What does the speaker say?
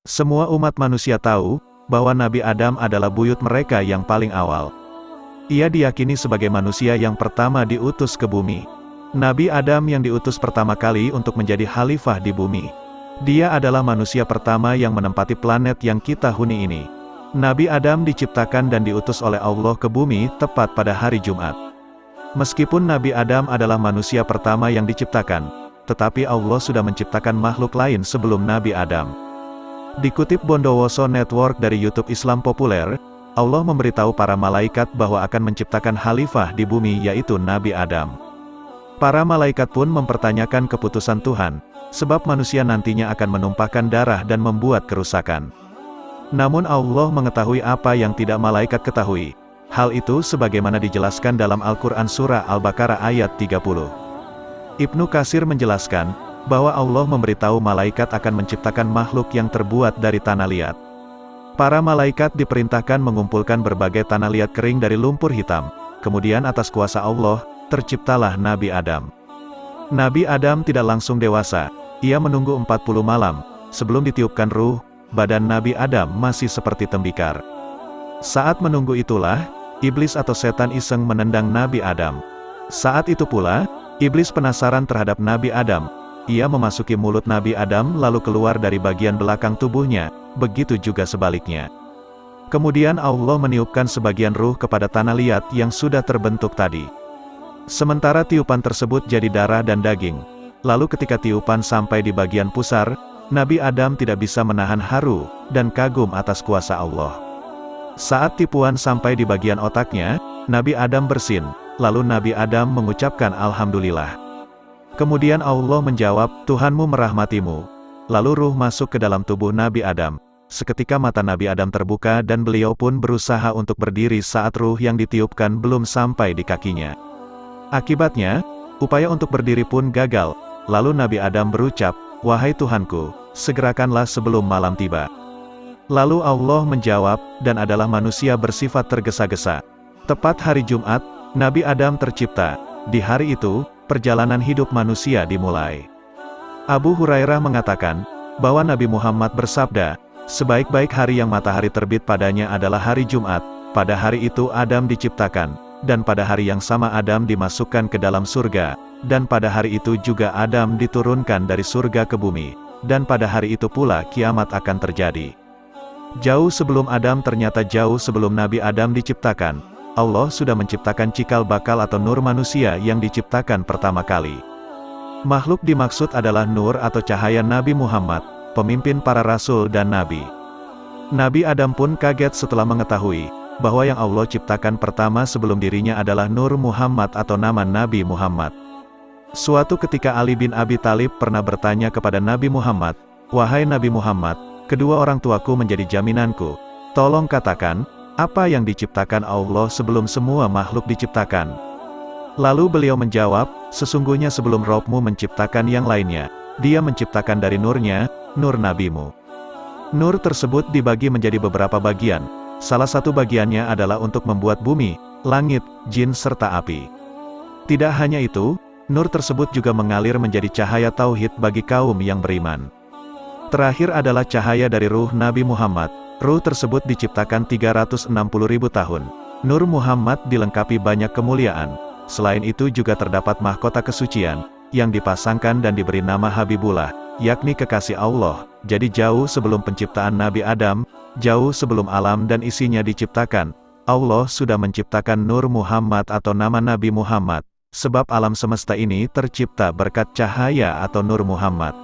Semua umat manusia tahu, bahwa Nabi Adam adalah buyut mereka yang paling awal. Ia diyakini sebagai manusia yang pertama diutus ke bumi. Nabi Adam yang diutus pertama kali untuk menjadi khalifah di bumi. Dia adalah manusia pertama yang menempati planet yang kita huni ini. Nabi Adam diciptakan dan diutus oleh Allah ke bumi tepat pada hari Jumat. Meskipun Nabi Adam adalah manusia pertama yang diciptakan, tetapi Allah sudah menciptakan makhluk lain sebelum Nabi Adam. Dikutip Bondowoso Network dari YouTube Islam Populer, Allah memberitahu para malaikat bahwa akan menciptakan khalifah di bumi yaitu Nabi Adam. Para malaikat pun mempertanyakan keputusan Tuhan, sebab manusia nantinya akan menumpahkan darah dan membuat kerusakan. Namun Allah mengetahui apa yang tidak malaikat ketahui. Hal itu sebagaimana dijelaskan dalam Al-Quran Surah Al-Baqarah ayat 30. Ibnu Katsir menjelaskan, bahwa Allah memberitahu malaikat akan menciptakan makhluk yang terbuat dari tanah liat. Para malaikat diperintahkan mengumpulkan berbagai tanah liat kering dari lumpur hitam, kemudian atas kuasa Allah, terciptalah Nabi Adam. Nabi Adam tidak langsung dewasa, ia menunggu 40 malam, sebelum ditiupkan ruh, badan Nabi Adam masih seperti tembikar. Saat menunggu itulah, iblis atau setan iseng menendang Nabi Adam. Saat itu pula, iblis penasaran terhadap Nabi Adam. Ia memasuki mulut Nabi Adam lalu keluar dari bagian belakang tubuhnya, begitu juga sebaliknya. Kemudian Allah meniupkan sebagian ruh kepada tanah liat yang sudah terbentuk tadi. Sementara tiupan tersebut jadi darah dan daging. Lalu ketika tiupan sampai di bagian pusar, Nabi Adam tidak bisa menahan haru, dan kagum atas kuasa Allah. Saat tipuan sampai di bagian otaknya, Nabi Adam bersin, lalu Nabi Adam mengucapkan Alhamdulillah. Kemudian Allah menjawab, Tuhanmu merahmatimu. Lalu ruh masuk ke dalam tubuh Nabi Adam. Seketika mata Nabi Adam terbuka dan beliau pun berusaha untuk berdiri saat ruh yang ditiupkan belum sampai di kakinya. Akibatnya, upaya untuk berdiri pun gagal. Lalu Nabi Adam berucap, Wahai Tuhanku, segerakanlah sebelum malam tiba. Lalu Allah menjawab, dan adalah manusia bersifat tergesa-gesa. Tepat hari Jumat, Nabi Adam tercipta. Di hari itu, perjalanan hidup manusia dimulai. Abu Hurairah mengatakan, bahwa Nabi Muhammad bersabda, sebaik-baik hari yang matahari terbit padanya adalah hari Jumat, pada hari itu Adam diciptakan, dan pada hari yang sama Adam dimasukkan ke dalam surga, dan pada hari itu juga Adam diturunkan dari surga ke bumi, dan pada hari itu pula kiamat akan terjadi. Jauh sebelum Adam ternyata jauh sebelum Nabi Adam diciptakan, Allah sudah menciptakan cikal bakal atau nur manusia yang diciptakan pertama kali. Makhluk dimaksud adalah nur atau cahaya Nabi Muhammad, pemimpin para rasul dan nabi. Nabi Adam pun kaget setelah mengetahui, bahwa yang Allah ciptakan pertama sebelum dirinya adalah Nur Muhammad atau nama Nabi Muhammad. Suatu ketika Ali bin Abi Thalib pernah bertanya kepada Nabi Muhammad, Wahai Nabi Muhammad, kedua orang tuaku menjadi jaminanku, tolong katakan, apa yang diciptakan Allah sebelum semua makhluk diciptakan? Lalu beliau menjawab, sesungguhnya sebelum Rabb-mu menciptakan yang lainnya, dia menciptakan dari nurnya, nur nabimu. Nur tersebut dibagi menjadi beberapa bagian, salah satu bagiannya adalah untuk membuat bumi, langit, jin serta api. Tidak hanya itu, nur tersebut juga mengalir menjadi cahaya tauhid bagi kaum yang beriman. Terakhir adalah cahaya dari ruh Nabi Muhammad. Ruh tersebut diciptakan 360.000 tahun. Nur Muhammad dilengkapi banyak kemuliaan. Selain itu juga terdapat mahkota kesucian, yang dipasangkan dan diberi nama Habibullah, yakni kekasih Allah. Jadi jauh sebelum penciptaan Nabi Adam, jauh sebelum alam dan isinya diciptakan, Allah sudah menciptakan Nur Muhammad atau nama Nabi Muhammad, sebab alam semesta ini tercipta berkat cahaya atau Nur Muhammad.